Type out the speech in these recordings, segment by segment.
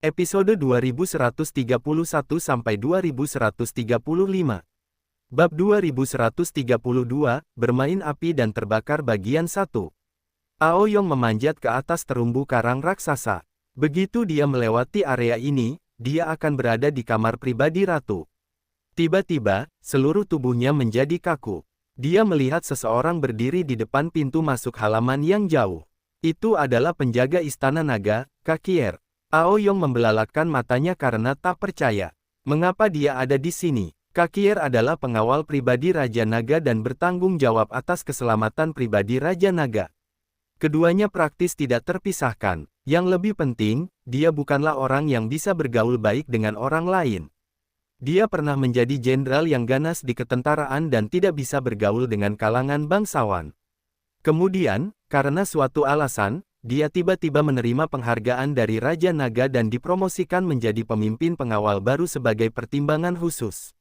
Episode 2131-2135. Bab 2132, Bermain Api dan Terbakar bagian 1. Aoyong memanjat ke atas terumbu karang raksasa. Begitu dia melewati area ini, dia akan berada di kamar pribadi ratu. Tiba-tiba, seluruh tubuhnya menjadi kaku. Dia melihat seseorang berdiri di depan pintu masuk halaman yang jauh. Itu adalah penjaga istana naga, Kakier. Aoyong membelalakkan matanya karena tak percaya. Mengapa dia ada di sini? Kakier adalah pengawal pribadi Raja Naga dan bertanggung jawab atas keselamatan pribadi Raja Naga. Keduanya praktis tidak terpisahkan. Yang lebih penting, dia bukanlah orang yang bisa bergaul baik dengan orang lain. Dia pernah menjadi jenderal yang ganas di ketentaraan dan tidak bisa bergaul dengan kalangan bangsawan. Kemudian, karena suatu alasan, dia tiba-tiba menerima penghargaan dari Raja Naga dan dipromosikan menjadi pemimpin pengawal baru sebagai pertimbangan khusus.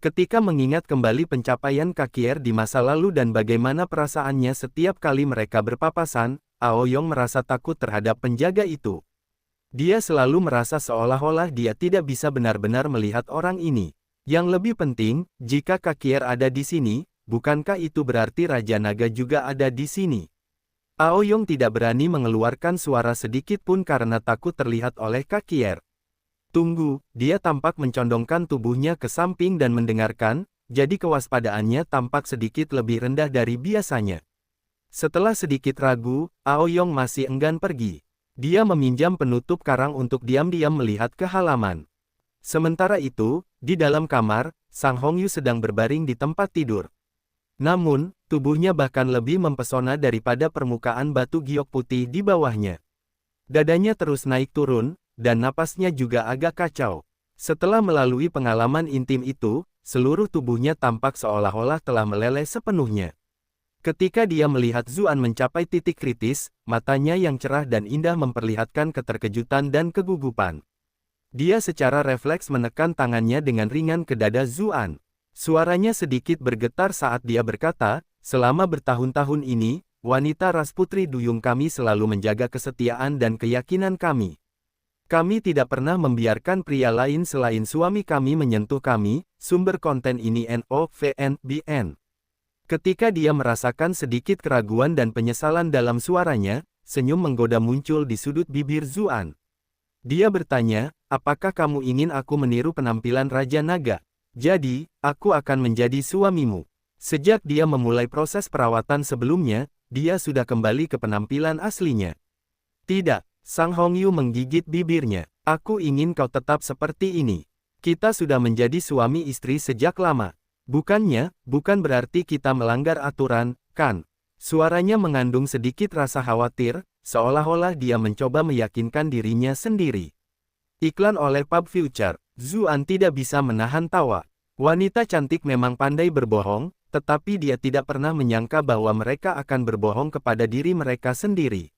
Ketika mengingat kembali pencapaian Kakier di masa lalu dan bagaimana perasaannya setiap kali mereka berpapasan, Aoyong merasa takut terhadap penjaga itu. Dia selalu merasa seolah-olah dia tidak bisa benar-benar melihat orang ini. Yang lebih penting, jika Kakier ada di sini, bukankah itu berarti Raja Naga juga ada di sini? Aoyong tidak berani mengeluarkan suara sedikit pun karena takut terlihat oleh Kakier. Tunggu, dia tampak mencondongkan tubuhnya ke samping dan mendengarkan, jadi kewaspadaannya tampak sedikit lebih rendah dari biasanya. Setelah sedikit ragu, Aoyong masih enggan pergi. Dia meminjam penutup karang untuk diam-diam melihat ke halaman. Sementara itu, di dalam kamar, Sang Hongyu sedang berbaring di tempat tidur. Namun, tubuhnya bahkan lebih mempesona daripada permukaan batu giok putih di bawahnya. Dadanya terus naik turun, dan napasnya juga agak kacau. Setelah melalui pengalaman intim itu, seluruh tubuhnya tampak seolah-olah telah meleleh sepenuhnya. Ketika dia melihat Zuan mencapai titik kritis, matanya yang cerah dan indah memperlihatkan keterkejutan dan kegugupan. Dia secara refleks menekan tangannya dengan ringan ke dada Zuan. Suaranya sedikit bergetar saat dia berkata, "Selama bertahun-tahun ini, wanita ras putri duyung kami selalu menjaga kesetiaan dan keyakinan kami. Kami tidak pernah membiarkan pria lain selain suami kami menyentuh kami." Sumber konten ini NOVNBN. Ketika dia merasakan sedikit keraguan dan penyesalan dalam suaranya, senyum menggoda muncul di sudut bibir Zuan. Dia bertanya, "Apakah kamu ingin aku meniru penampilan Raja Naga? Jadi, aku akan menjadi suamimu." Sejak dia memulai proses perawatan sebelumnya, dia sudah kembali ke penampilan aslinya. "Tidak," Sang Hongyu menggigit bibirnya. "Aku ingin kau tetap seperti ini. Kita sudah menjadi suami istri sejak lama. Bukan berarti kita melanggar aturan, kan?" Suaranya mengandung sedikit rasa khawatir, seolah-olah dia mencoba meyakinkan dirinya sendiri. Iklan oleh Pub Future. Zuan tidak bisa menahan tawa. Wanita cantik memang pandai berbohong, tetapi dia tidak pernah menyangka bahwa mereka akan berbohong kepada diri mereka sendiri.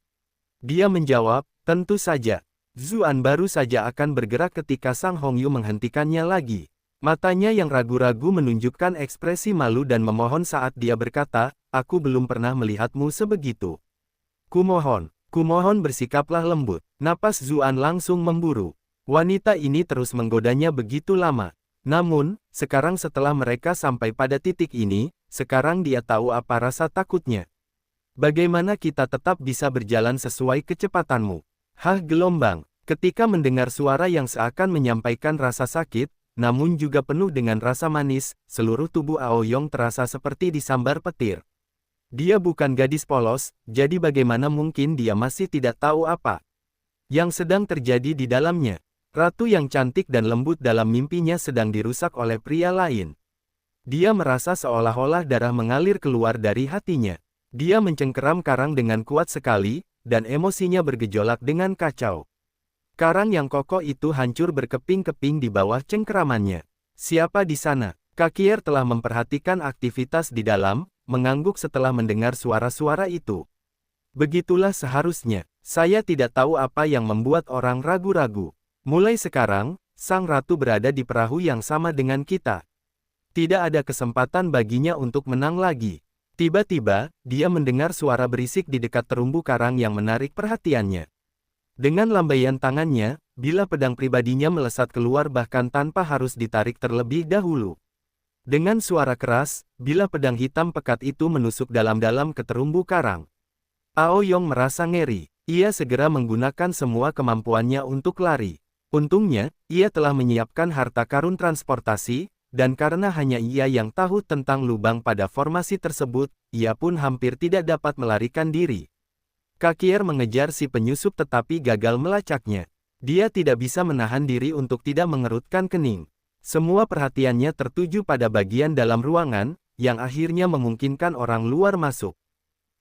Dia menjawab, "Tentu saja." Zuan baru saja akan bergerak ketika Sang Hongyu menghentikannya lagi. Matanya yang ragu-ragu menunjukkan ekspresi malu dan memohon saat dia berkata, "Aku belum pernah melihatmu sebegitu. Kumohon bersikaplah lembut." Napas Zuan langsung memburu. Wanita ini terus menggodanya begitu lama. Namun, sekarang setelah mereka sampai pada titik ini, sekarang dia tahu apa rasa takutnya. "Bagaimana kita tetap bisa berjalan sesuai kecepatanmu?" Hah, gelombang. Ketika mendengar suara yang seakan menyampaikan rasa sakit, namun juga penuh dengan rasa manis, seluruh tubuh Aoyong terasa seperti disambar petir. Dia bukan gadis polos, jadi bagaimana mungkin dia masih tidak tahu apa yang sedang terjadi di dalamnya. Ratu yang cantik dan lembut dalam mimpinya sedang dirusak oleh pria lain. Dia merasa seolah-olah darah mengalir keluar dari hatinya. Dia mencengkeram karang dengan kuat sekali, dan emosinya bergejolak dengan kacau. Karang yang kokoh itu hancur berkeping-keping di bawah cengkeramannya. "Siapa di sana?" Kakier telah memperhatikan aktivitas di dalam, mengangguk setelah mendengar suara-suara itu. "Begitulah seharusnya. Saya tidak tahu apa yang membuat orang ragu-ragu. Mulai sekarang, Sang Ratu berada di perahu yang sama dengan kita. Tidak ada kesempatan baginya untuk menang lagi." Tiba-tiba, dia mendengar suara berisik di dekat terumbu karang yang menarik perhatiannya. Dengan lambaian tangannya, bila pedang pribadinya melesat keluar bahkan tanpa harus ditarik terlebih dahulu. Dengan suara keras, bila pedang hitam pekat itu menusuk dalam-dalam ke terumbu karang. Aoyong merasa ngeri. Ia segera menggunakan semua kemampuannya untuk lari. Untungnya, ia telah menyiapkan harta karun transportasi, dan karena hanya ia yang tahu tentang lubang pada formasi tersebut, ia pun hampir tidak dapat melarikan diri. Kakier mengejar si penyusup tetapi gagal melacaknya. Dia tidak bisa menahan diri untuk tidak mengerutkan kening. Semua perhatiannya tertuju pada bagian dalam ruangan, yang akhirnya memungkinkan orang luar masuk.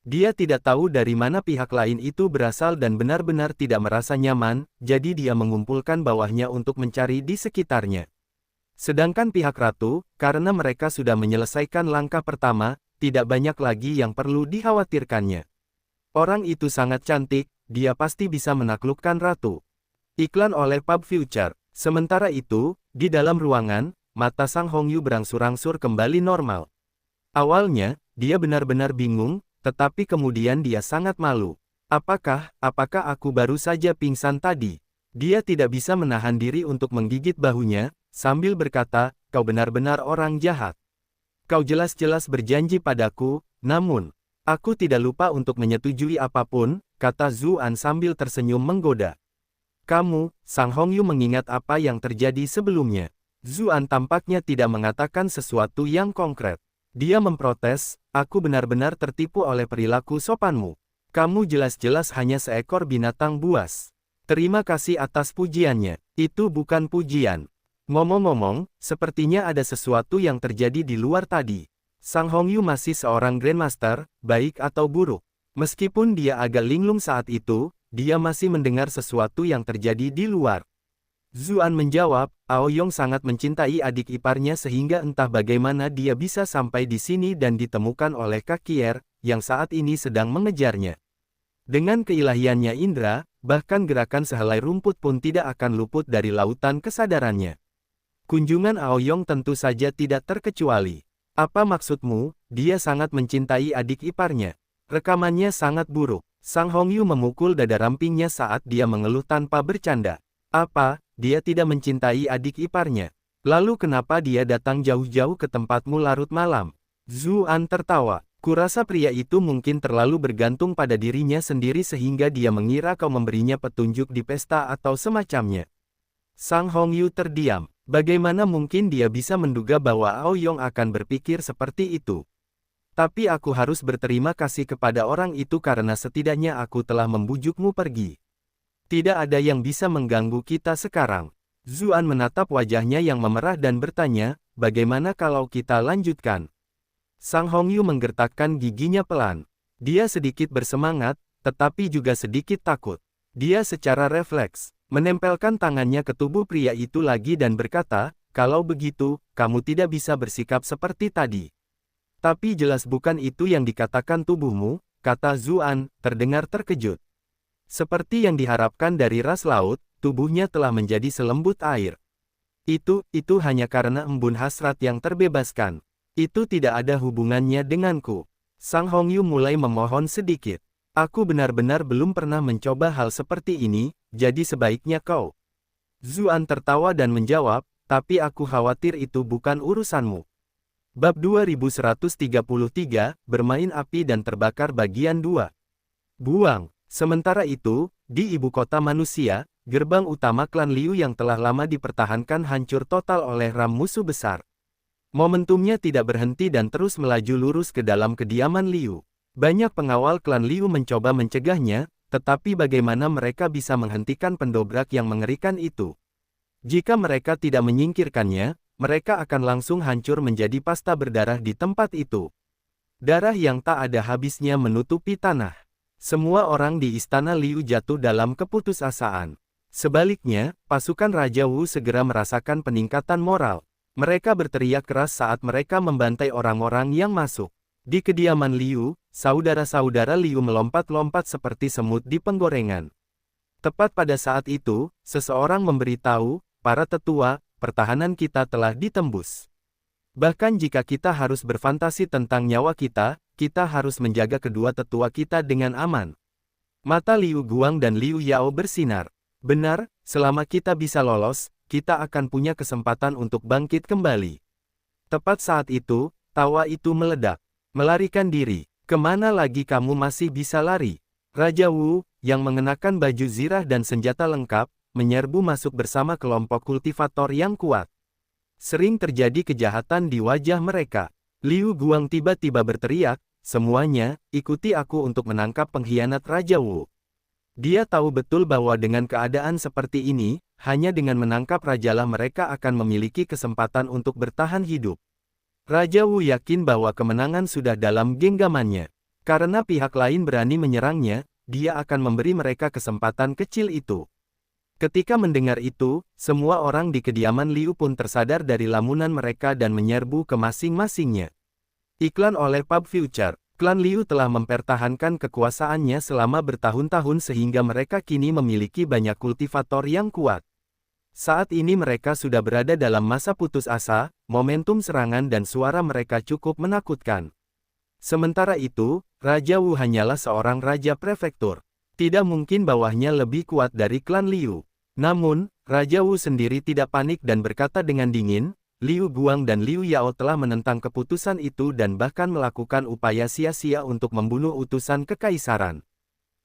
Dia tidak tahu dari mana pihak lain itu berasal dan benar-benar tidak merasa nyaman, jadi dia mengumpulkan bawahnya untuk mencari di sekitarnya. Sedangkan pihak ratu, karena mereka sudah menyelesaikan langkah pertama, tidak banyak lagi yang perlu dikhawatirkannya. Orang itu sangat cantik, dia pasti bisa menaklukkan ratu. Iklan oleh Pub Future. Sementara itu, di dalam ruangan, mata Sang Hongyu berangsur-angsur kembali normal. Awalnya, dia benar-benar bingung, tetapi kemudian dia sangat malu. Apakah aku baru saja pingsan tadi? Dia tidak bisa menahan diri untuk menggigit bahunya, sambil berkata, kau benar-benar orang jahat. Kau jelas-jelas berjanji padaku, namun, aku tidak lupa untuk menyetujui apapun, kata Zuan sambil tersenyum menggoda. Kamu, Sang Hongyu mengingat apa yang terjadi sebelumnya. Zuan tampaknya tidak mengatakan sesuatu yang konkret. Dia memprotes, aku benar-benar tertipu oleh perilaku sopanmu. Kamu jelas-jelas hanya seekor binatang buas. Terima kasih atas pujiannya. Itu bukan pujian. Ngomong-ngomong, sepertinya ada sesuatu yang terjadi di luar tadi. Sang Hongyu masih seorang Grandmaster, baik atau buruk. Meskipun dia agak linglung saat itu, dia masih mendengar sesuatu yang terjadi di luar. Zuan menjawab, Aoyong sangat mencintai adik iparnya sehingga entah bagaimana dia bisa sampai di sini dan ditemukan oleh Kakier, yang saat ini sedang mengejarnya. Dengan keilahiannya indra, bahkan gerakan sehelai rumput pun tidak akan luput dari lautan kesadarannya. Kunjungan Aoyong tentu saja tidak terkecuali. Apa maksudmu? Dia sangat mencintai adik iparnya. Rekamannya sangat buruk. Sang Hongyu memukul dada rampingnya saat dia mengeluh tanpa bercanda. Apa? Dia tidak mencintai adik iparnya. Lalu kenapa dia datang jauh-jauh ke tempatmu larut malam? Zuan tertawa. Kurasa pria itu mungkin terlalu bergantung pada dirinya sendiri sehingga dia mengira kau memberinya petunjuk di pesta atau semacamnya. Sang Hongyu terdiam. Bagaimana mungkin dia bisa menduga bahwa Aoyong akan berpikir seperti itu? Tapi aku harus berterima kasih kepada orang itu karena setidaknya aku telah membujukmu pergi. Tidak ada yang bisa mengganggu kita sekarang. Zuan menatap wajahnya yang memerah dan bertanya, bagaimana kalau kita lanjutkan? Sang Hongyu menggertakkan giginya pelan. Dia sedikit bersemangat, tetapi juga sedikit takut. Dia secara refleks, menempelkan tangannya ke tubuh pria itu lagi dan berkata, kalau begitu, kamu tidak bisa bersikap seperti tadi. Tapi jelas bukan itu yang dikatakan tubuhmu, kata Zuan, terdengar terkejut. Seperti yang diharapkan dari ras laut, tubuhnya telah menjadi selembut air. Itu hanya karena embun hasrat yang terbebaskan. Itu tidak ada hubungannya denganku. Sang Hongyu mulai memohon sedikit. Aku benar-benar belum pernah mencoba hal seperti ini, jadi sebaiknya kau. Zuan tertawa dan menjawab, tapi aku khawatir itu bukan urusanmu. Bab 2133, Bermain Api dan Terbakar Bagian 2. Buang. Sementara itu, di ibu kota manusia, gerbang utama klan Liu yang telah lama dipertahankan hancur total oleh ram musuh besar. Momentumnya tidak berhenti dan terus melaju lurus ke dalam kediaman Liu. Banyak pengawal klan Liu mencoba mencegahnya, tetapi bagaimana mereka bisa menghentikan pendobrak yang mengerikan itu? Jika mereka tidak menyingkirkannya, mereka akan langsung hancur menjadi pasta berdarah di tempat itu. Darah yang tak ada habisnya menutupi tanah. Semua orang di istana Liu jatuh dalam keputusasaan. Sebaliknya, pasukan Raja Wu segera merasakan peningkatan moral. Mereka berteriak keras saat mereka membantai orang-orang yang masuk. Di kediaman Liu, saudara-saudara Liu melompat-lompat seperti semut di penggorengan. Tepat pada saat itu, seseorang memberitahu, para tetua, pertahanan kita telah ditembus. Bahkan jika kita harus berfantasi tentang nyawa kita harus menjaga kedua tetua kita dengan aman. Mata Liu Guang dan Liu Yao bersinar. Benar, selama kita bisa lolos, kita akan punya kesempatan untuk bangkit kembali. Tepat saat itu, tawa itu meledak. Melarikan diri. Kemana lagi kamu masih bisa lari? Raja Wu, yang mengenakan baju zirah dan senjata lengkap, menyerbu masuk bersama kelompok kultivator yang kuat. Sering terjadi kejahatan di wajah mereka. Liu Guang tiba-tiba berteriak, "Semuanya, ikuti aku untuk menangkap pengkhianat Raja Wu." Dia tahu betul bahwa dengan keadaan seperti ini, hanya dengan menangkap rajalah mereka akan memiliki kesempatan untuk bertahan hidup. Raja Wu yakin bahwa kemenangan sudah dalam genggamannya. Karena pihak lain berani menyerangnya, dia akan memberi mereka kesempatan kecil itu. Ketika mendengar itu, semua orang di kediaman Liu pun tersadar dari lamunan mereka dan menyerbu ke masing-masingnya. Iklan oleh Pub Future. Klan Liu telah mempertahankan kekuasaannya selama bertahun-tahun sehingga mereka kini memiliki banyak kultivator yang kuat. Saat ini mereka sudah berada dalam masa putus asa, momentum serangan dan suara mereka cukup menakutkan. Sementara itu, Raja Wu hanyalah seorang raja prefektur. Tidak mungkin bawahnya lebih kuat dari klan Liu. Namun, Raja Wu sendiri tidak panik dan berkata dengan dingin, Liu Guang dan Liu Yao telah menentang keputusan itu dan bahkan melakukan upaya sia-sia untuk membunuh utusan kekaisaran.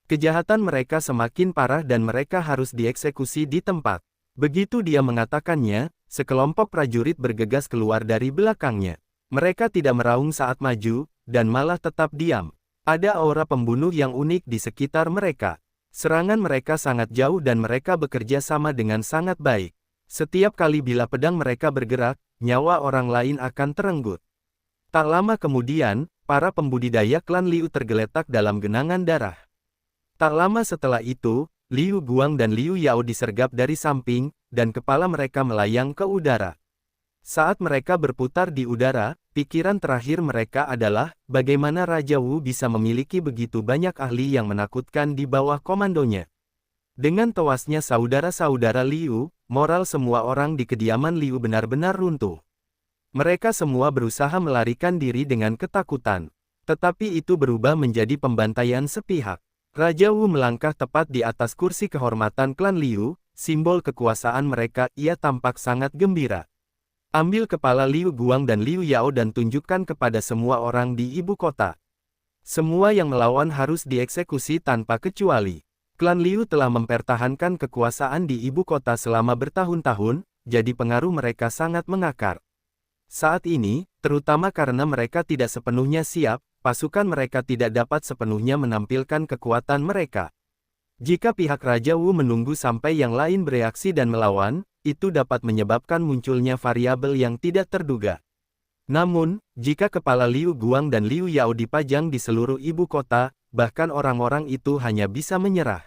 Kejahatan mereka semakin parah dan mereka harus dieksekusi di tempat. Begitu dia mengatakannya, sekelompok prajurit bergegas keluar dari belakangnya. Mereka tidak meraung saat maju, dan malah tetap diam. Ada aura pembunuh yang unik di sekitar mereka. Serangan mereka sangat jauh dan mereka bekerja sama dengan sangat baik. Setiap kali bila pedang mereka bergerak, nyawa orang lain akan terenggut. Tak lama kemudian, para pembudidaya klan Liu tergeletak dalam genangan darah. Tak lama setelah itu, Liu Guang dan Liu Yao disergap dari samping, dan kepala mereka melayang ke udara. Saat mereka berputar di udara, pikiran terakhir mereka adalah, bagaimana Raja Wu bisa memiliki begitu banyak ahli yang menakutkan di bawah komandonya. Dengan tewasnya saudara-saudara Liu, moral semua orang di kediaman Liu benar-benar runtuh. Mereka semua berusaha melarikan diri dengan ketakutan. Tetapi itu berubah menjadi pembantaian sepihak. Raja Wu melangkah tepat di atas kursi kehormatan klan Liu, simbol kekuasaan mereka. Ia tampak sangat gembira. Ambil kepala Liu Guang dan Liu Yao dan tunjukkan kepada semua orang di ibu kota. Semua yang melawan harus dieksekusi tanpa kecuali. Klan Liu telah mempertahankan kekuasaan di ibu kota selama bertahun-tahun, jadi pengaruh mereka sangat mengakar. Saat ini, terutama karena mereka tidak sepenuhnya siap, pasukan mereka tidak dapat sepenuhnya menampilkan kekuatan mereka. Jika pihak Raja Wu menunggu sampai yang lain bereaksi dan melawan, itu dapat menyebabkan munculnya variabel yang tidak terduga. Namun, jika kepala Liu Guang dan Liu Yao dipajang di seluruh ibu kota, bahkan orang-orang itu hanya bisa menyerah.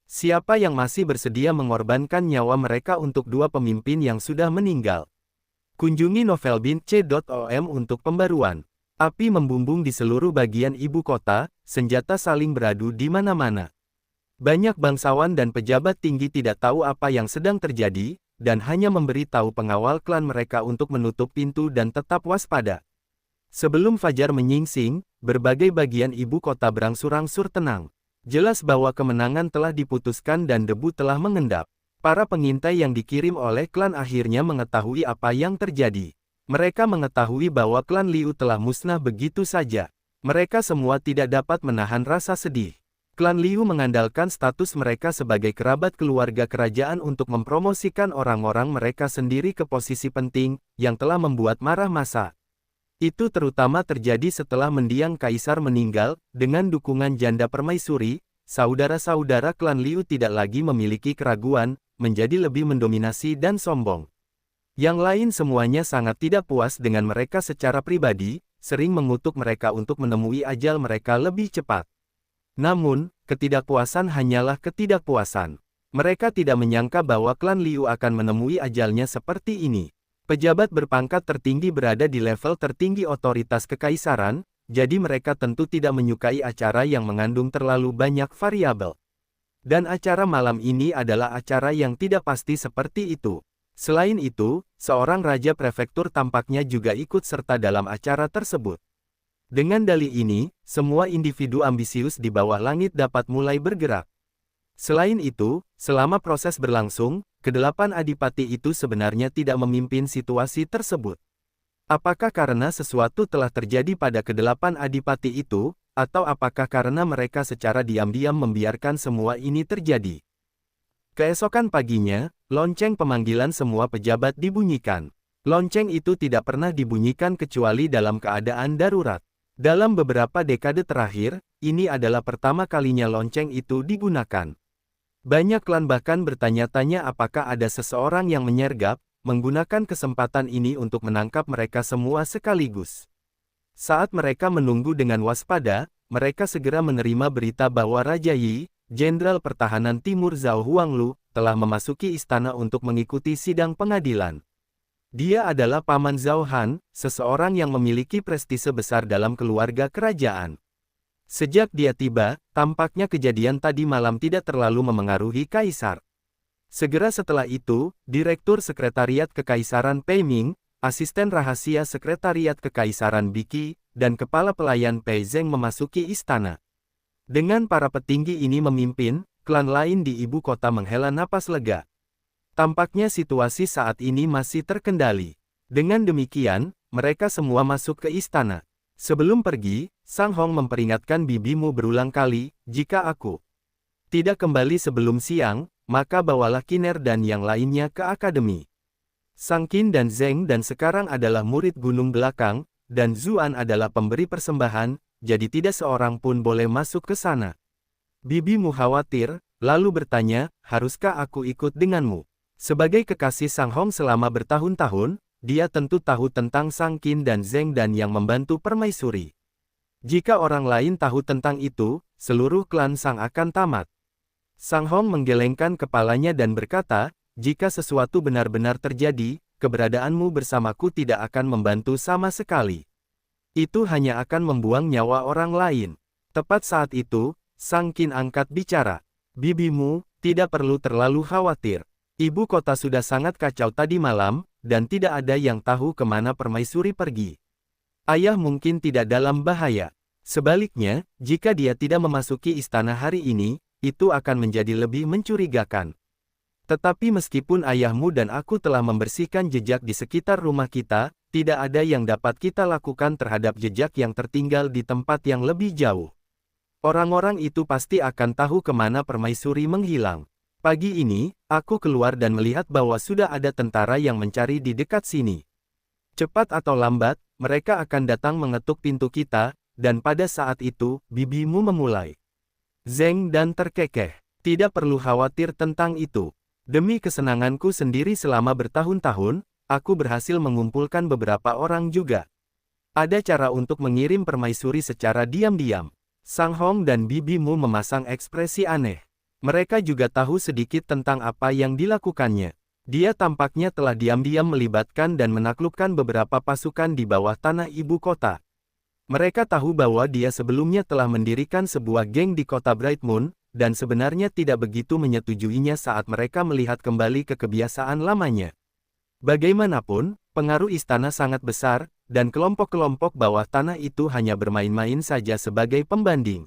Siapa yang masih bersedia mengorbankan nyawa mereka untuk dua pemimpin yang sudah meninggal? Kunjungi novelbin.com untuk pembaruan. Api membumbung di seluruh bagian ibu kota, senjata saling beradu di mana-mana. Banyak bangsawan dan pejabat tinggi tidak tahu apa yang sedang terjadi, dan hanya memberi tahu pengawal klan mereka untuk menutup pintu dan tetap waspada. Sebelum fajar menyingsing, berbagai bagian ibu kota berangsur-angsur tenang. Jelas bahwa kemenangan telah diputuskan dan debu telah mengendap. Para pengintai yang dikirim oleh klan akhirnya mengetahui apa yang terjadi. Mereka mengetahui bahwa klan Liu telah musnah begitu saja. Mereka semua tidak dapat menahan rasa sedih. Klan Liu mengandalkan status mereka sebagai kerabat keluarga kerajaan untuk mempromosikan orang-orang mereka sendiri ke posisi penting, yang telah membuat marah massa. Itu terutama terjadi setelah mendiang kaisar meninggal, dengan dukungan janda permaisuri, saudara-saudara klan Liu tidak lagi memiliki keraguan, menjadi lebih mendominasi dan sombong. Yang lain semuanya sangat tidak puas dengan mereka secara pribadi, sering mengutuk mereka untuk menemui ajal mereka lebih cepat. Namun, ketidakpuasan hanyalah ketidakpuasan. Mereka tidak menyangka bahwa klan Liu akan menemui ajalnya seperti ini. Pejabat berpangkat tertinggi berada di level tertinggi otoritas kekaisaran, jadi mereka tentu tidak menyukai acara yang mengandung terlalu banyak variabel. Dan acara malam ini adalah acara yang tidak pasti seperti itu. Selain itu, seorang raja prefektur tampaknya juga ikut serta dalam acara tersebut. Dengan dalih ini, semua individu ambisius di bawah langit dapat mulai bergerak. Selain itu, selama proses berlangsung, kedelapan adipati itu sebenarnya tidak memimpin situasi tersebut. Apakah karena sesuatu telah terjadi pada kedelapan adipati itu, atau apakah karena mereka secara diam-diam membiarkan semua ini terjadi? Keesokan paginya, lonceng pemanggilan semua pejabat dibunyikan. Lonceng itu tidak pernah dibunyikan kecuali dalam keadaan darurat. Dalam beberapa dekade terakhir, ini adalah pertama kalinya lonceng itu digunakan. Banyak klan bahkan bertanya-tanya apakah ada seseorang yang menyergap, menggunakan kesempatan ini untuk menangkap mereka semua sekaligus. Saat mereka menunggu dengan waspada, mereka segera menerima berita bahwa Raja Yi, Jenderal Pertahanan Timur Zhao Huanglu, telah memasuki istana untuk mengikuti sidang pengadilan. Dia adalah paman Zhao Han, seseorang yang memiliki prestise besar dalam keluarga kerajaan. Sejak dia tiba, tampaknya kejadian tadi malam tidak terlalu memengaruhi kaisar. Segera setelah itu, Direktur Sekretariat Kekaisaran Pei Ming, Asisten Rahasia Sekretariat Kekaisaran Biki, dan Kepala Pelayan Pei Zheng memasuki istana. Dengan para petinggi ini memimpin, klan lain di ibu kota menghela napas lega. Tampaknya situasi saat ini masih terkendali. Dengan demikian, mereka semua masuk ke istana. Sebelum pergi, Sang Hong memperingatkan bibimu berulang kali, jika aku tidak kembali sebelum siang, maka bawalah Kiner dan yang lainnya ke akademi. Sang Qin dan Zheng dan sekarang adalah murid gunung belakang, dan Zuan adalah pemberi persembahan, jadi tidak seorang pun boleh masuk ke sana. Bibimu khawatir, lalu bertanya, haruskah aku ikut denganmu? Sebagai kekasih Sang Hong selama bertahun-tahun, dia tentu tahu tentang Sang Qin dan Zheng dan yang membantu permaisuri. Jika orang lain tahu tentang itu, seluruh klan Sang akan tamat. Sang Hong menggelengkan kepalanya dan berkata, jika sesuatu benar-benar terjadi, keberadaanmu bersamaku tidak akan membantu sama sekali. Itu hanya akan membuang nyawa orang lain. Tepat saat itu, Sang Qin angkat bicara. Bibimu, tidak perlu terlalu khawatir. Ibu kota sudah sangat kacau tadi malam, dan tidak ada yang tahu kemana permaisuri pergi. Ayah mungkin tidak dalam bahaya. Sebaliknya, jika dia tidak memasuki istana hari ini, itu akan menjadi lebih mencurigakan. Tetapi meskipun ayahmu dan aku telah membersihkan jejak di sekitar rumah kita, tidak ada yang dapat kita lakukan terhadap jejak yang tertinggal di tempat yang lebih jauh. Orang-orang itu pasti akan tahu kemana permaisuri menghilang. Pagi ini, aku keluar dan melihat bahwa sudah ada tentara yang mencari di dekat sini. Cepat atau lambat, mereka akan datang mengetuk pintu kita, dan pada saat itu, bibimu memulai. Zheng dan terkekeh. Tidak perlu khawatir tentang itu. Demi kesenanganku sendiri selama bertahun-tahun, aku berhasil mengumpulkan beberapa orang juga. Ada cara untuk mengirim permaisuri secara diam-diam. Sang Hong dan bibimu memasang ekspresi aneh. Mereka juga tahu sedikit tentang apa yang dilakukannya. Dia tampaknya telah diam-diam melibatkan dan menaklukkan beberapa pasukan di bawah tanah ibu kota. Mereka tahu bahwa dia sebelumnya telah mendirikan sebuah geng di kota Bright Moon, dan sebenarnya tidak begitu menyetujuinya saat mereka melihat kembali ke kebiasaan lamanya. Bagaimanapun, pengaruh istana sangat besar, dan kelompok-kelompok bawah tanah itu hanya bermain-main saja sebagai pembanding.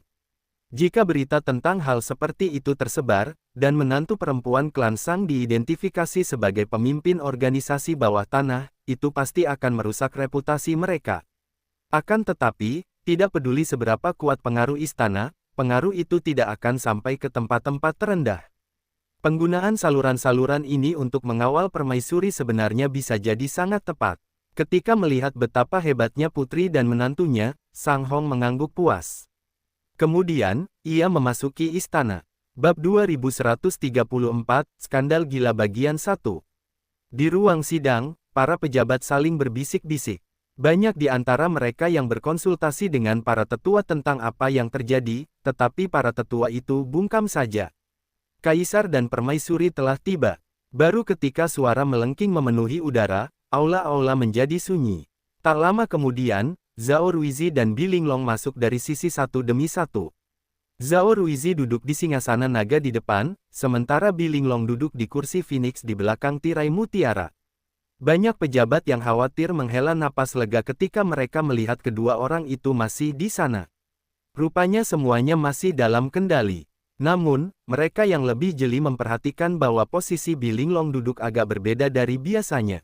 Jika berita tentang hal seperti itu tersebar, dan menantu perempuan klan Sang diidentifikasi sebagai pemimpin organisasi bawah tanah, itu pasti akan merusak reputasi mereka. Akan tetapi, tidak peduli seberapa kuat pengaruh istana, pengaruh itu tidak akan sampai ke tempat-tempat terendah. Penggunaan saluran-saluran ini untuk mengawal permaisuri sebenarnya bisa jadi sangat tepat. Ketika melihat betapa hebatnya putri dan menantunya, Sang Hong mengangguk puas. Kemudian, ia memasuki istana. Bab 2134, Skandal Gila Bagian 1. Di ruang sidang, para pejabat saling berbisik-bisik. Banyak di antara mereka yang berkonsultasi dengan para tetua tentang apa yang terjadi, tetapi para tetua itu bungkam saja. Kaisar dan permaisuri telah tiba. Baru ketika suara melengking memenuhi udara, aula-aula menjadi sunyi. Tak lama kemudian, Zhao Ruizi dan Bi Linglong masuk dari sisi satu demi satu. Zhao Ruizi duduk di singgasana naga di depan, sementara Bi Linglong duduk di kursi Phoenix di belakang tirai mutiara. Banyak pejabat yang khawatir menghela napas lega ketika mereka melihat kedua orang itu masih di sana. Rupanya semuanya masih dalam kendali. Namun, mereka yang lebih jeli memperhatikan bahwa posisi Bi Linglong duduk agak berbeda dari biasanya.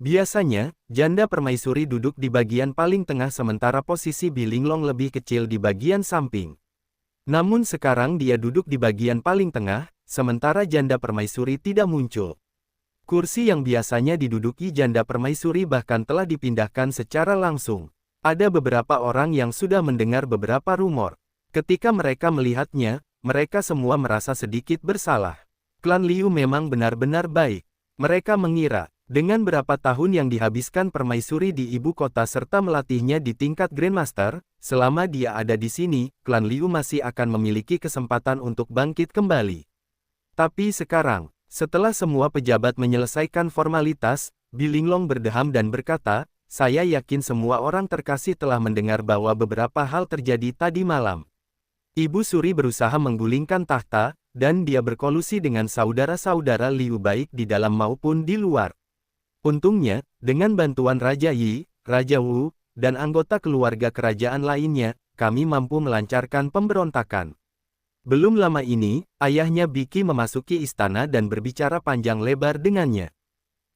Biasanya, janda permaisuri duduk di bagian paling tengah sementara posisi Bi Linglong lebih kecil di bagian samping. Namun sekarang dia duduk di bagian paling tengah, sementara janda permaisuri tidak muncul. Kursi yang biasanya diduduki janda permaisuri bahkan telah dipindahkan secara langsung. Ada beberapa orang yang sudah mendengar beberapa rumor. Ketika mereka melihatnya, mereka semua merasa sedikit bersalah. Klan Liu memang benar-benar baik. Mereka mengira, dengan berapa tahun yang dihabiskan permaisuri di ibu kota serta melatihnya di tingkat Grandmaster, selama dia ada di sini, klan Liu masih akan memiliki kesempatan untuk bangkit kembali. Tapi sekarang, setelah semua pejabat menyelesaikan formalitas, Bi Linglong berdeham dan berkata, "Saya yakin semua orang terkasih telah mendengar bahwa beberapa hal terjadi tadi malam." Ibu Suri berusaha menggulingkan tahta, dan dia berkolusi dengan saudara-saudara Liu baik di dalam maupun di luar. Untungnya, dengan bantuan Raja Yi, Raja Wu, dan anggota keluarga kerajaan lainnya, kami mampu melancarkan pemberontakan. Belum lama ini, ayahnya Biki memasuki istana dan berbicara panjang lebar dengannya.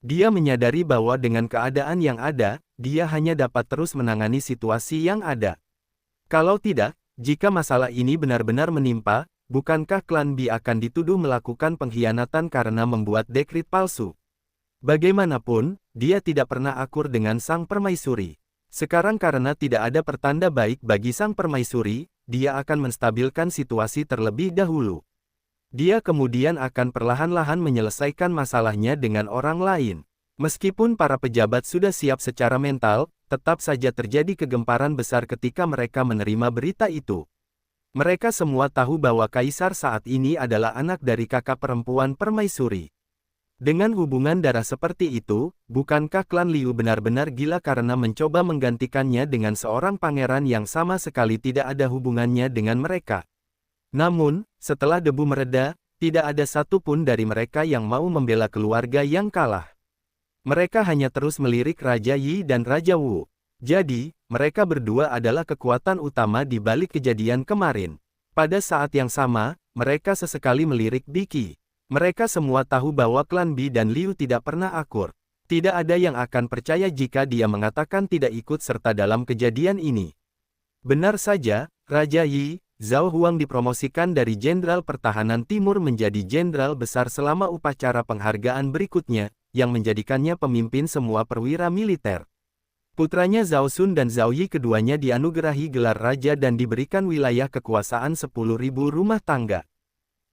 Dia menyadari bahwa dengan keadaan yang ada, dia hanya dapat terus menangani situasi yang ada. Kalau tidak, jika masalah ini benar-benar menimpa, bukankah klan Bi akan dituduh melakukan pengkhianatan karena membuat dekrit palsu? Bagaimanapun, dia tidak pernah akur dengan sang permaisuri. Sekarang karena tidak ada pertanda baik bagi sang permaisuri, dia akan menstabilkan situasi terlebih dahulu. Dia kemudian akan perlahan-lahan menyelesaikan masalahnya dengan orang lain. Meskipun para pejabat sudah siap secara mental, tetap saja terjadi kegemparan besar ketika mereka menerima berita itu. Mereka semua tahu bahwa kaisar saat ini adalah anak dari kakak perempuan permaisuri. Dengan hubungan darah seperti itu, bukankah klan Liu benar-benar gila karena mencoba menggantikannya dengan seorang pangeran yang sama sekali tidak ada hubungannya dengan mereka? Namun, setelah debu mereda, tidak ada satupun dari mereka yang mau membela keluarga yang kalah. Mereka hanya terus melirik Raja Yi dan Raja Wu. Jadi, mereka berdua adalah kekuatan utama di balik kejadian kemarin. Pada saat yang sama, mereka sesekali melirik Biki. Mereka semua tahu bahwa klan Bi dan Liu tidak pernah akur. Tidak ada yang akan percaya jika dia mengatakan tidak ikut serta dalam kejadian ini. Benar saja, Raja Yi, Zhao Huang dipromosikan dari Jenderal Pertahanan Timur menjadi Jenderal Besar selama upacara penghargaan berikutnya, yang menjadikannya pemimpin semua perwira militer. Putranya Zhao Sun dan Zhao Yi keduanya dianugerahi gelar raja dan diberikan wilayah kekuasaan 10.000 rumah tangga.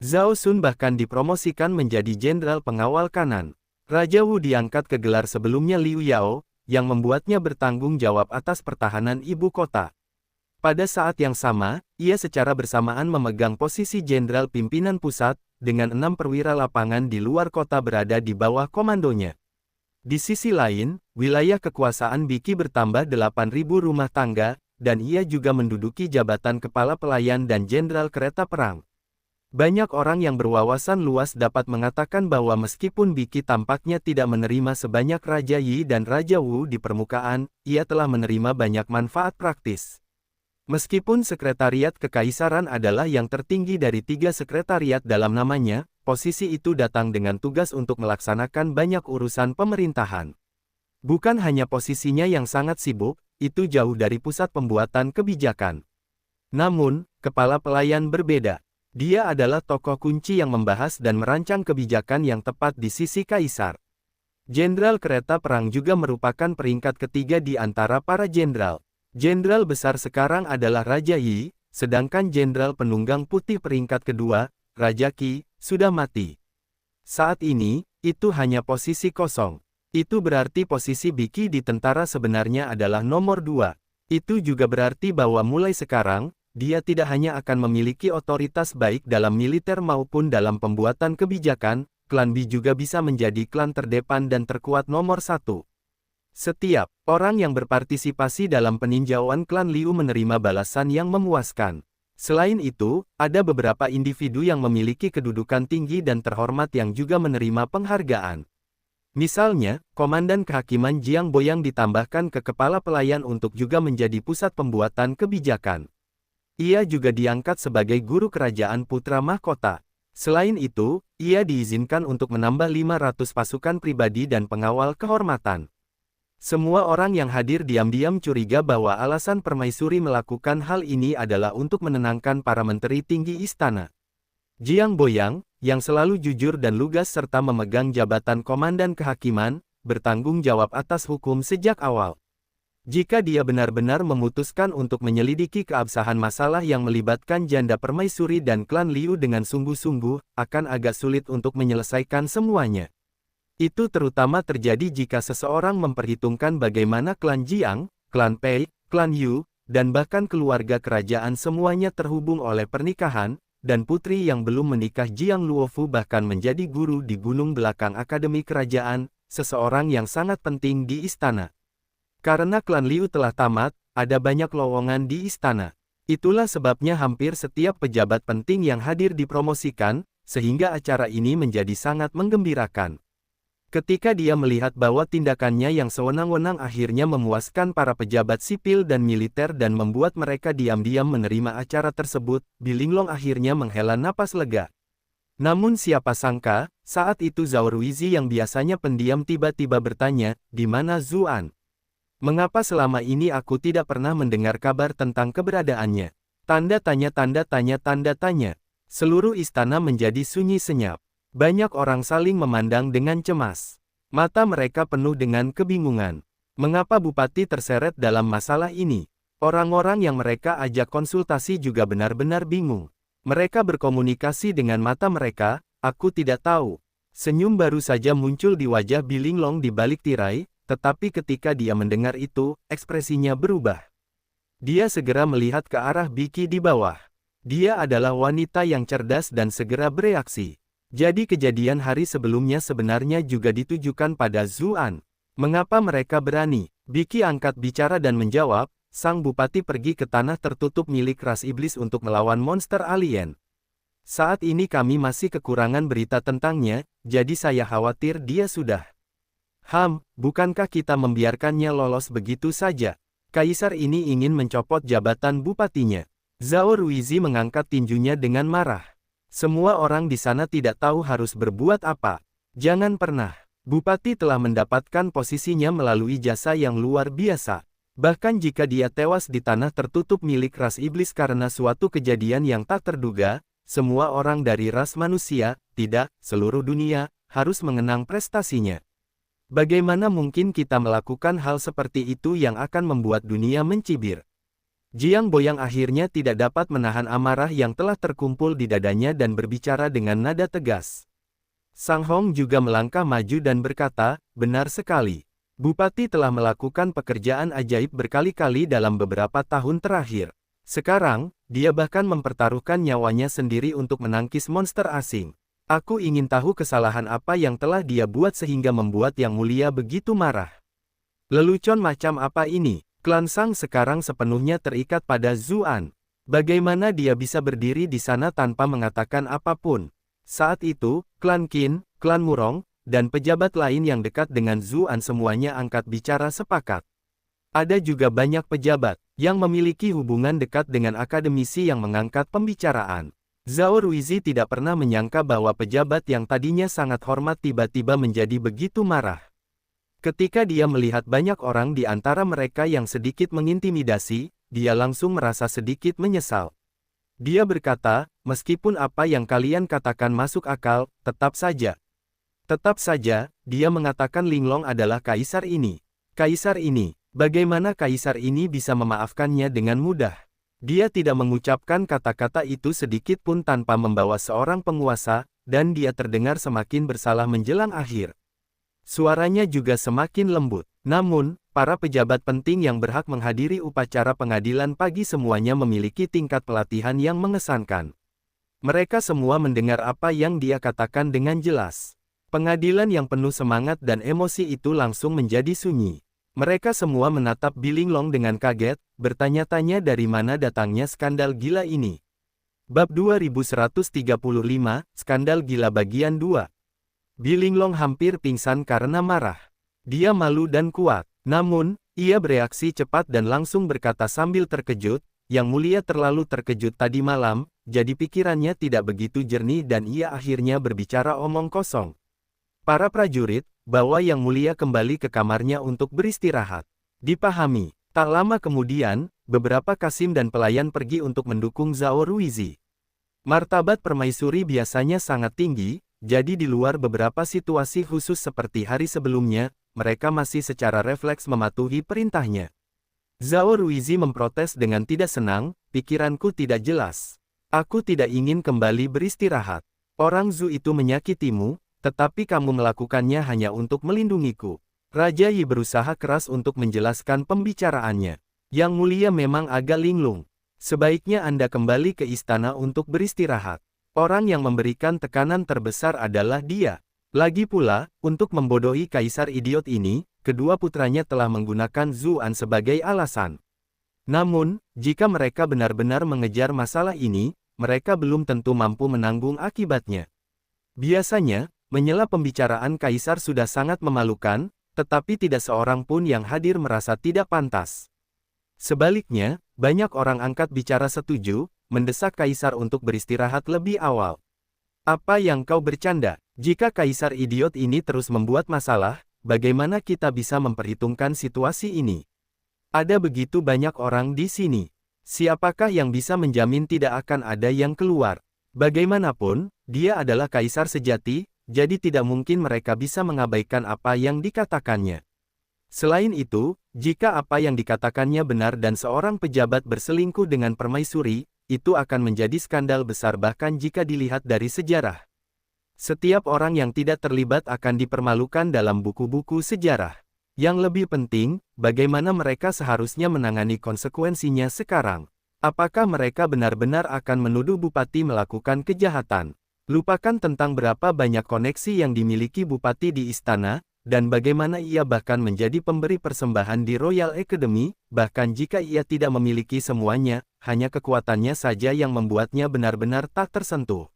Zhao Sun bahkan dipromosikan menjadi Jenderal Pengawal Kanan. Raja Wu diangkat ke gelar sebelumnya Liu Yao, yang membuatnya bertanggung jawab atas pertahanan ibu kota. Pada saat yang sama, ia secara bersamaan memegang posisi Jenderal Pimpinan Pusat, dengan 6 perwira lapangan di luar kota berada di bawah komandonya. Di sisi lain, wilayah kekuasaan Biki bertambah 8.000 rumah tangga, dan ia juga menduduki jabatan Kepala Pelayan dan Jenderal Kereta Perang. Banyak orang yang berwawasan luas dapat mengatakan bahwa meskipun Biki tampaknya tidak menerima sebanyak Raja Yi dan Raja Wu di permukaan, ia telah menerima banyak manfaat praktis. Meskipun sekretariat kekaisaran adalah yang tertinggi dari 3 sekretariat dalam namanya, posisi itu datang dengan tugas untuk melaksanakan banyak urusan pemerintahan. Bukan hanya posisinya yang sangat sibuk, itu jauh dari pusat pembuatan kebijakan. Namun, kepala pelayan berbeda. Dia adalah tokoh kunci yang membahas dan merancang kebijakan yang tepat di sisi kaisar. Jenderal Kereta Perang juga merupakan peringkat ketiga di antara para jenderal. Jenderal besar sekarang adalah Raja Yi, sedangkan Jenderal Penunggang Putih peringkat kedua, Raja Qi, sudah mati. Saat ini, itu hanya posisi kosong. Itu berarti posisi Biki di tentara sebenarnya adalah nomor 2. Itu juga berarti bahwa mulai sekarang, dia tidak hanya akan memiliki otoritas baik dalam militer maupun dalam pembuatan kebijakan, klan Bi juga bisa menjadi klan terdepan dan terkuat nomor 1. Setiap orang yang berpartisipasi dalam peninjauan klan Liu menerima balasan yang memuaskan. Selain itu, ada beberapa individu yang memiliki kedudukan tinggi dan terhormat yang juga menerima penghargaan. Misalnya, Komandan Kehakiman Jiang Boyang ditambahkan ke Kepala Pelayan untuk juga menjadi pusat pembuatan kebijakan. Ia juga diangkat sebagai guru kerajaan putra mahkota. Selain itu, ia diizinkan untuk menambah 500 pasukan pribadi dan pengawal kehormatan. Semua orang yang hadir diam-diam curiga bahwa alasan permaisuri melakukan hal ini adalah untuk menenangkan para menteri tinggi istana. Jiang Boyang, yang selalu jujur dan lugas serta memegang jabatan komandan kehakiman, bertanggung jawab atas hukum sejak awal. Jika dia benar-benar memutuskan untuk menyelidiki keabsahan masalah yang melibatkan janda permaisuri dan klan Liu dengan sungguh-sungguh, akan agak sulit untuk menyelesaikan semuanya. Itu terutama terjadi jika seseorang memperhitungkan bagaimana klan Jiang, klan Pei, klan Yu, dan bahkan keluarga kerajaan semuanya terhubung oleh pernikahan, dan putri yang belum menikah Jiang Luofu bahkan menjadi guru di gunung belakang Akademi Kerajaan, seseorang yang sangat penting di istana. Karena klan Liu telah tamat, ada banyak lowongan di istana. Itulah sebabnya hampir setiap pejabat penting yang hadir dipromosikan, sehingga acara ini menjadi sangat menggembirakan. Ketika dia melihat bahwa tindakannya yang sewenang-wenang akhirnya memuaskan para pejabat sipil dan militer dan membuat mereka diam-diam menerima acara tersebut, Bilinglong akhirnya menghela napas lega. Namun siapa sangka, saat itu Zhao Ruizi yang biasanya pendiam tiba-tiba bertanya, "Di mana Zuan? Mengapa selama ini aku tidak pernah mendengar kabar tentang keberadaannya?" Tanda tanya. Seluruh istana menjadi sunyi senyap. Banyak orang saling memandang dengan cemas. Mata mereka penuh dengan kebingungan. Mengapa bupati terseret dalam masalah ini? Orang-orang yang mereka ajak konsultasi juga benar-benar bingung. Mereka berkomunikasi dengan mata mereka, "Aku tidak tahu." Senyum baru saja muncul di wajah Bilinglong di balik tirai, tetapi ketika dia mendengar itu, ekspresinya berubah. Dia segera melihat ke arah Biki di bawah. Dia adalah wanita yang cerdas dan segera bereaksi. Jadi kejadian hari sebelumnya sebenarnya juga ditujukan pada Zuan. Mengapa mereka berani? Biki angkat bicara dan menjawab, "Sang bupati pergi ke tanah tertutup milik ras iblis untuk melawan monster alien. Saat ini kami masih kekurangan berita tentangnya, jadi saya khawatir dia sudah. Bukankah kita membiarkannya lolos begitu saja? Kaisar ini ingin mencopot jabatan bupatinya." Zhao Ruizi mengangkat tinjunya dengan marah. Semua orang di sana tidak tahu harus berbuat apa. Jangan pernah. Bupati telah mendapatkan posisinya melalui jasa yang luar biasa. Bahkan jika dia tewas di tanah tertutup milik ras iblis karena suatu kejadian yang tak terduga, semua orang dari ras manusia, tidak, seluruh dunia, harus mengenang prestasinya. Bagaimana mungkin kita melakukan hal seperti itu yang akan membuat dunia mencibir? Jiang Boyang akhirnya tidak dapat menahan amarah yang telah terkumpul di dadanya dan berbicara dengan nada tegas. Sang Hong juga melangkah maju dan berkata, "Benar sekali. Bupati telah melakukan pekerjaan ajaib berkali-kali dalam beberapa tahun terakhir. Sekarang, dia bahkan mempertaruhkan nyawanya sendiri untuk menangkis monster asing. Aku ingin tahu kesalahan apa yang telah dia buat sehingga membuat Yang Mulia begitu marah. Lelucon macam apa ini? Klan Sang sekarang sepenuhnya terikat pada Zuan. Bagaimana dia bisa berdiri di sana tanpa mengatakan apapun?" Saat itu, klan Qin, klan Murong, dan pejabat lain yang dekat dengan Zuan semuanya angkat bicara sepakat. Ada juga banyak pejabat yang memiliki hubungan dekat dengan akademisi yang mengangkat pembicaraan. Zhao Ruizi tidak pernah menyangka bahwa pejabat yang tadinya sangat hormat tiba-tiba menjadi begitu marah. Ketika dia melihat banyak orang di antara mereka yang sedikit mengintimidasi, dia langsung merasa sedikit menyesal. Dia berkata, "Meskipun apa yang kalian katakan masuk akal, tetap saja, dia mengatakan Linglong adalah kaisar ini. Bagaimana kaisar ini bisa memaafkannya dengan mudah? Dia tidak mengucapkan kata-kata itu sedikit pun tanpa membawa seorang penguasa, dan dia terdengar semakin bersalah menjelang akhir. Suaranya juga semakin lembut. Namun, para pejabat penting yang berhak menghadiri upacara pengadilan pagi semuanya memiliki tingkat pelatihan yang mengesankan. Mereka semua mendengar apa yang dia katakan dengan jelas. Pengadilan yang penuh semangat dan emosi itu langsung menjadi sunyi. Mereka semua menatap Bilinglong dengan kaget, bertanya-tanya dari mana datangnya skandal gila ini. Bab 2135, Skandal Gila Bagian 2. Bilinglong hampir pingsan karena marah. Dia malu dan kuat. Namun, ia bereaksi cepat dan langsung berkata sambil terkejut, Yang Mulia terlalu terkejut tadi malam, jadi pikirannya tidak begitu jernih dan ia akhirnya berbicara omong kosong. Para prajurit, bawa Yang Mulia kembali ke kamarnya untuk beristirahat. Dipahami. Tak lama kemudian, beberapa kasim dan pelayan pergi untuk mendukung Zhao Ruizi. Martabat permaisuri biasanya sangat tinggi, jadi di luar beberapa situasi khusus seperti hari sebelumnya, mereka masih secara refleks mematuhi perintahnya. Zhao Ruizi memprotes dengan tidak senang, pikiranku tidak jelas. Aku tidak ingin kembali beristirahat. Orang Zhu itu menyakitimu, tetapi kamu melakukannya hanya untuk melindungiku. Raja Yi berusaha keras untuk menjelaskan pembicaraannya. Yang Mulia memang agak linglung. Sebaiknya Anda kembali ke istana untuk beristirahat. Orang yang memberikan tekanan terbesar adalah dia. Lagi pula, untuk membodohi kaisar idiot ini, kedua putranya telah menggunakan Zuan sebagai alasan. Namun, jika mereka benar-benar mengejar masalah ini, mereka belum tentu mampu menanggung akibatnya. Biasanya, menyela pembicaraan kaisar sudah sangat memalukan, tetapi tidak seorang pun yang hadir merasa tidak pantas. Sebaliknya, banyak orang angkat bicara setuju, mendesak kaisar untuk beristirahat lebih awal. Apa yang kau bercanda? Jika kaisar idiot ini terus membuat masalah, bagaimana kita bisa memperhitungkan situasi ini? Ada begitu banyak orang di sini. Siapakah yang bisa menjamin tidak akan ada yang keluar? Bagaimanapun, dia adalah kaisar sejati, jadi tidak mungkin mereka bisa mengabaikan apa yang dikatakannya. Selain itu, jika apa yang dikatakannya benar dan seorang pejabat berselingkuh dengan permaisuri, itu akan menjadi skandal besar bahkan jika dilihat dari sejarah. Setiap orang yang tidak terlibat akan dipermalukan dalam buku-buku sejarah. Yang lebih penting, bagaimana mereka seharusnya menangani konsekuensinya sekarang. Apakah mereka benar-benar akan menuduh bupati melakukan kejahatan? Lupakan tentang berapa banyak koneksi yang dimiliki bupati di istana, dan bagaimana ia bahkan menjadi pemberi persembahan di Royal Academy, bahkan jika ia tidak memiliki semuanya, hanya kekuatannya saja yang membuatnya benar-benar tak tersentuh.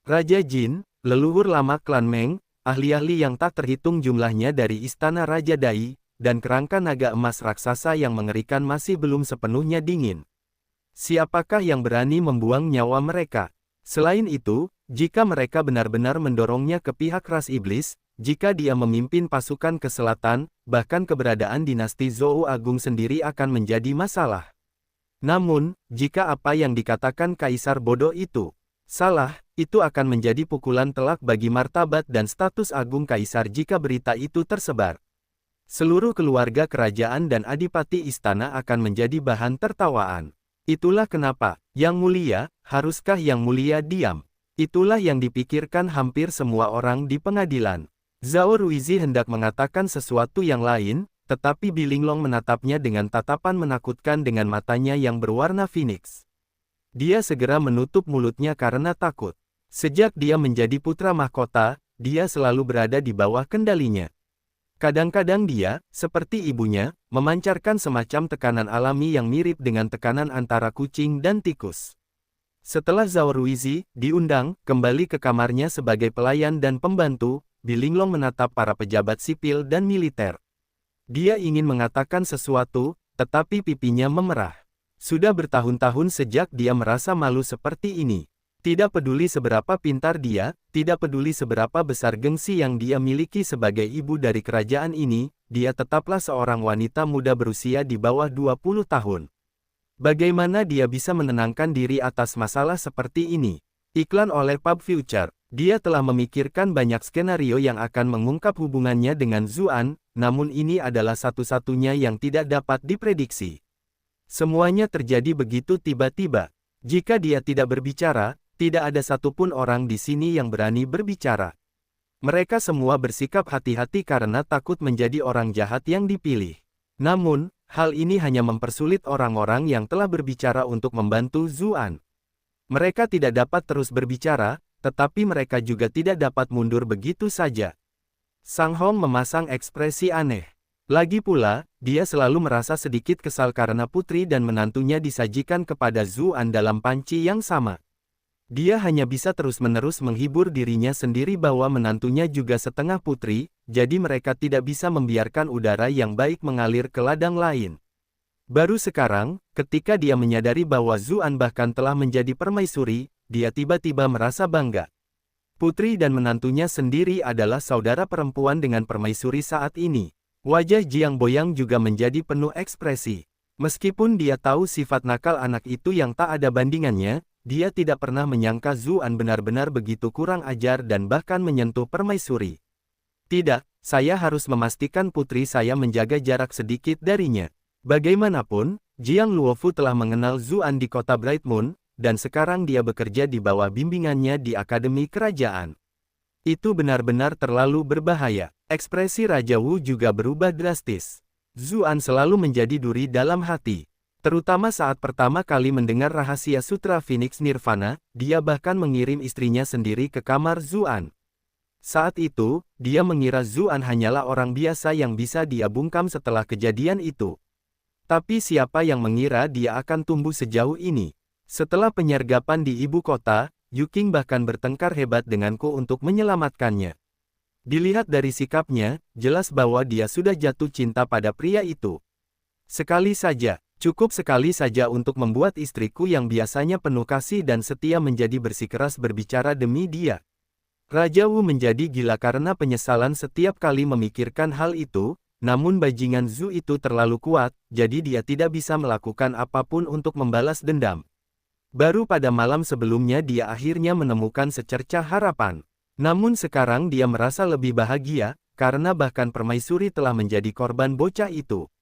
Raja Jin, leluhur lama klan Meng, ahli-ahli yang tak terhitung jumlahnya dari istana Raja Dai, dan kerangka naga emas raksasa yang mengerikan masih belum sepenuhnya dingin. Siapakah yang berani membuang nyawa mereka? Selain itu, jika mereka benar-benar mendorongnya ke pihak ras iblis, jika dia memimpin pasukan ke selatan, bahkan keberadaan dinasti Zhou Agung sendiri akan menjadi masalah. Namun, jika apa yang dikatakan kaisar bodoh itu salah, itu akan menjadi pukulan telak bagi martabat dan status agung kaisar jika berita itu tersebar. Seluruh keluarga kerajaan dan adipati istana akan menjadi bahan tertawaan. Itulah kenapa, Yang Mulia, haruskah Yang Mulia diam? Itulah yang dipikirkan hampir semua orang di pengadilan. Zhao Ruizi hendak mengatakan sesuatu yang lain, tetapi Bilinglong menatapnya dengan tatapan menakutkan dengan matanya yang berwarna phoenix. Dia segera menutup mulutnya karena takut. Sejak dia menjadi putra mahkota, dia selalu berada di bawah kendalinya. Kadang-kadang dia, seperti ibunya, memancarkan semacam tekanan alami yang mirip dengan tekanan antara kucing dan tikus. Setelah Zhao Ruizi diundang kembali ke kamarnya sebagai pelayan dan pembantu, Bilinglong menatap para pejabat sipil dan militer. Dia ingin mengatakan sesuatu, tetapi pipinya memerah. Sudah bertahun-tahun sejak dia merasa malu seperti ini. Tidak peduli seberapa pintar dia, tidak peduli seberapa besar gengsi yang dia miliki sebagai ibu dari kerajaan ini, dia tetaplah seorang wanita muda berusia di bawah 20 tahun. Bagaimana dia bisa menenangkan diri atas masalah seperti ini? Iklan oleh Pub Future. Dia telah memikirkan banyak skenario yang akan mengungkap hubungannya dengan Zuan, namun ini adalah satu-satunya yang tidak dapat diprediksi. Semuanya terjadi begitu tiba-tiba. Jika dia tidak berbicara, tidak ada satupun orang di sini yang berani berbicara. Mereka semua bersikap hati-hati karena takut menjadi orang jahat yang dipilih. Namun, hal ini hanya mempersulit orang-orang yang telah berbicara untuk membantu Zuan. Mereka tidak dapat terus berbicara, tetapi mereka juga tidak dapat mundur begitu saja. Sang Hong memasang ekspresi aneh. Lagi pula, dia selalu merasa sedikit kesal karena putri dan menantunya disajikan kepada Zuan dalam panci yang sama. Dia hanya bisa terus-menerus menghibur dirinya sendiri bahwa menantunya juga setengah putri, jadi mereka tidak bisa membiarkan udara yang baik mengalir ke ladang lain. Baru sekarang, ketika dia menyadari bahwa Zuan bahkan telah menjadi permaisuri, dia tiba-tiba merasa bangga. Putri dan menantunya sendiri adalah saudara perempuan dengan permaisuri saat ini. Wajah Jiang Boyang juga menjadi penuh ekspresi. Meskipun dia tahu sifat nakal anak itu yang tak ada bandingannya, dia tidak pernah menyangka Zuan benar-benar begitu kurang ajar dan bahkan menyentuh permaisuri. Tidak, saya harus memastikan putri saya menjaga jarak sedikit darinya. Bagaimanapun, Jiang Luofu telah mengenal Zuan di kota Bright Moon, dan sekarang dia bekerja di bawah bimbingannya di Akademi Kerajaan. Itu benar-benar terlalu berbahaya. Ekspresi Raja Wu juga berubah drastis. Zuan selalu menjadi duri dalam hati. Terutama saat pertama kali mendengar rahasia Sutra Phoenix Nirvana, dia bahkan mengirim istrinya sendiri ke kamar Zuan. Saat itu, dia mengira Zuan hanyalah orang biasa yang bisa dia bungkam setelah kejadian itu. Tapi siapa yang mengira dia akan tumbuh sejauh ini? Setelah penyergapan di ibu kota, Yu Qing bahkan bertengkar hebat denganku untuk menyelamatkannya. Dilihat dari sikapnya, jelas bahwa dia sudah jatuh cinta pada pria itu. Sekali saja. Cukup sekali saja untuk membuat istriku yang biasanya penuh kasih dan setia menjadi bersikeras berbicara demi dia. Raja Wu menjadi gila karena penyesalan setiap kali memikirkan hal itu, namun bajingan Zhu itu terlalu kuat, jadi dia tidak bisa melakukan apapun untuk membalas dendam. Baru pada malam sebelumnya dia akhirnya menemukan secercah harapan. Namun sekarang dia merasa lebih bahagia, karena bahkan permaisuri telah menjadi korban bocah itu.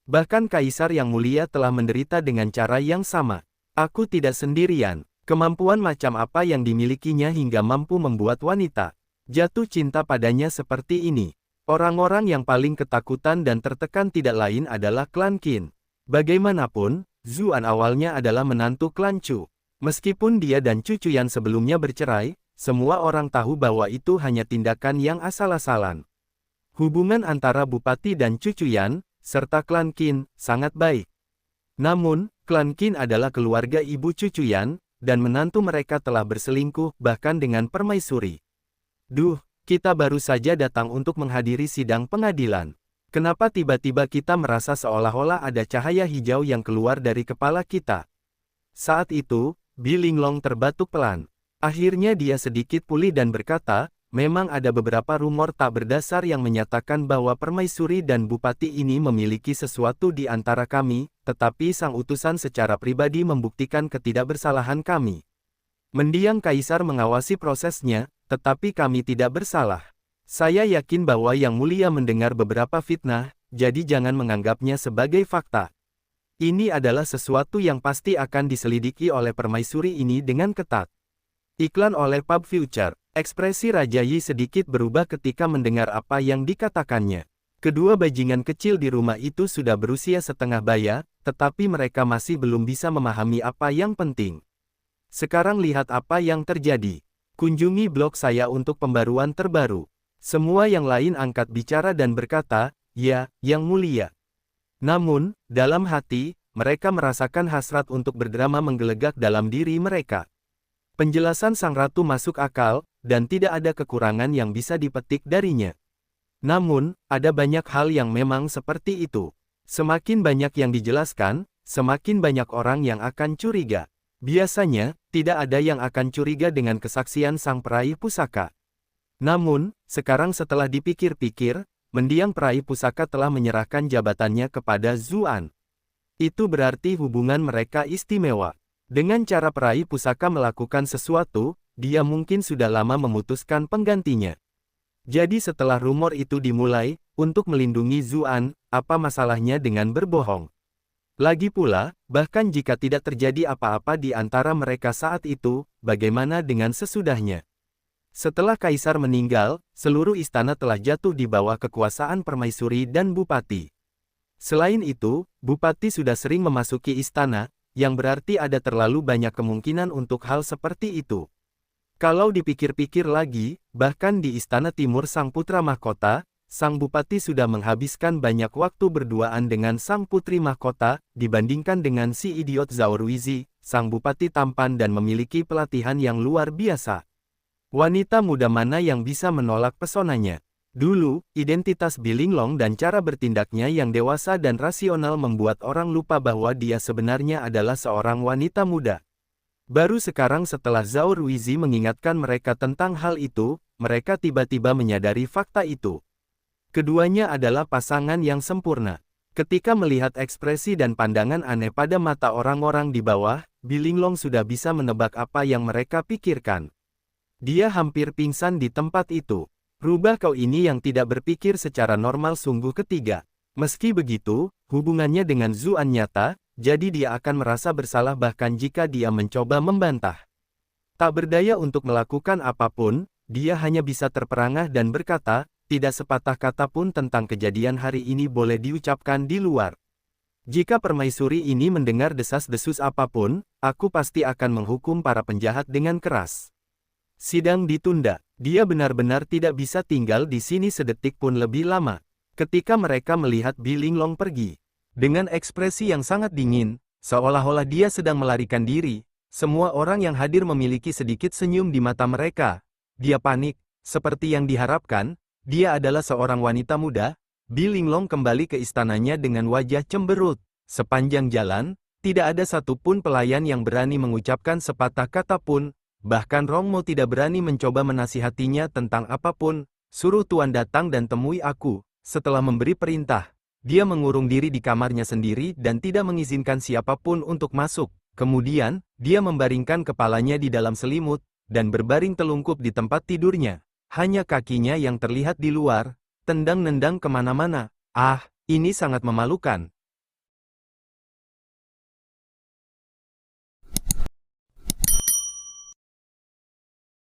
Bahkan Kaisar yang mulia telah menderita dengan cara yang sama. Aku tidak sendirian. Kemampuan macam apa yang dimilikinya hingga mampu membuat wanita jatuh cinta padanya seperti ini. Orang-orang yang paling ketakutan dan tertekan tidak lain adalah klan Qin. Bagaimanapun, Zuan awalnya adalah menantu klan Chu. Meskipun dia dan Chu Chuyan sebelumnya bercerai, semua orang tahu bahwa itu hanya tindakan yang asal-asalan. Hubungan antara Bupati dan Chu Chuyan, serta klan Qin, sangat baik. Namun, klan Qin adalah keluarga ibu Chu Chuyan, dan menantu mereka telah berselingkuh, bahkan dengan permaisuri. Duh, kita baru saja datang untuk menghadiri sidang pengadilan. Kenapa tiba-tiba kita merasa seolah-olah ada cahaya hijau yang keluar dari kepala kita? Saat itu, Bi Linglong terbatuk pelan. Akhirnya dia sedikit pulih dan berkata, memang ada beberapa rumor tak berdasar yang menyatakan bahwa permaisuri dan bupati ini memiliki sesuatu di antara kami, tetapi sang utusan secara pribadi membuktikan ketidakbersalahan kami. Mendiang Kaisar mengawasi prosesnya, tetapi kami tidak bersalah. Saya yakin bahwa Yang Mulia mendengar beberapa fitnah, jadi jangan menganggapnya sebagai fakta. Ini adalah sesuatu yang pasti akan diselidiki oleh permaisuri ini dengan ketat. Iklan oleh Pub Future. Ekspresi Raja Yi sedikit berubah ketika mendengar apa yang dikatakannya. Kedua bajingan kecil di rumah itu sudah berusia setengah baya, tetapi mereka masih belum bisa memahami apa yang penting. Sekarang lihat apa yang terjadi. Kunjungi blog saya untuk pembaruan terbaru. Semua yang lain angkat bicara dan berkata, ya, Yang Mulia. Namun, dalam hati, mereka merasakan hasrat untuk berdrama menggelegak dalam diri mereka. Penjelasan sang ratu masuk akal, dan tidak ada kekurangan yang bisa dipetik darinya. Namun, ada banyak hal yang memang seperti itu. Semakin banyak yang dijelaskan, semakin banyak orang yang akan curiga. Biasanya, tidak ada yang akan curiga dengan kesaksian sang peraih pusaka. Namun, sekarang setelah dipikir-pikir, mendiang peraih pusaka telah menyerahkan jabatannya kepada Zuan. Itu berarti hubungan mereka istimewa. Dengan cara peraih pusaka melakukan sesuatu, dia mungkin sudah lama memutuskan penggantinya. Jadi setelah rumor itu dimulai, untuk melindungi Zuan, apa masalahnya dengan berbohong? Lagi pula, bahkan jika tidak terjadi apa-apa di antara mereka saat itu, bagaimana dengan sesudahnya? Setelah Kaisar meninggal, seluruh istana telah jatuh di bawah kekuasaan permaisuri dan bupati. Selain itu, bupati sudah sering memasuki istana, yang berarti ada terlalu banyak kemungkinan untuk hal seperti itu. Kalau dipikir-pikir lagi, bahkan di Istana Timur Sang Putra Mahkota, Sang Bupati sudah menghabiskan banyak waktu berduaan dengan Sang Putri Mahkota, dibandingkan dengan si idiot Zhao Ruizi, Sang Bupati tampan dan memiliki pelatihan yang luar biasa. Wanita muda mana yang bisa menolak pesonanya? Dulu, identitas Bilinglong dan cara bertindaknya yang dewasa dan rasional membuat orang lupa bahwa dia sebenarnya adalah seorang wanita muda. Baru sekarang setelah Zhao Ruizi mengingatkan mereka tentang hal itu, mereka tiba-tiba menyadari fakta itu. Keduanya adalah pasangan yang sempurna. Ketika melihat ekspresi dan pandangan aneh pada mata orang-orang di bawah, Bilinglong sudah bisa menebak apa yang mereka pikirkan. Dia hampir pingsan di tempat itu. Rubah kau ini yang tidak berpikir secara normal sungguh ketiga. Meski begitu, hubungannya dengan Zuan nyata, jadi dia akan merasa bersalah bahkan jika dia mencoba membantah. Tak berdaya untuk melakukan apapun, dia hanya bisa terperangah dan berkata, tidak sepatah kata pun tentang kejadian hari ini boleh diucapkan di luar. Jika permaisuri ini mendengar desas-desus apapun, aku pasti akan menghukum para penjahat dengan keras. Sidang ditunda. Dia benar-benar tidak bisa tinggal di sini sedetik pun lebih lama. Ketika mereka melihat Bilinglong pergi, dengan ekspresi yang sangat dingin, seolah-olah dia sedang melarikan diri, semua orang yang hadir memiliki sedikit senyum di mata mereka. Dia panik, seperti yang diharapkan, dia adalah seorang wanita muda. Bilinglong kembali ke istananya dengan wajah cemberut. Sepanjang jalan, tidak ada satupun pelayan yang berani mengucapkan sepatah kata pun. Bahkan Rongmo tidak berani mencoba menasihatinya tentang apapun. Suruh tuan datang dan temui aku. Setelah memberi perintah, dia mengurung diri di kamarnya sendiri dan tidak mengizinkan siapapun untuk masuk. Kemudian, dia membaringkan kepalanya di dalam selimut, dan berbaring telungkup di tempat tidurnya. Hanya kakinya yang terlihat di luar, tendang-nendang kemana-mana. Ah, ini sangat memalukan.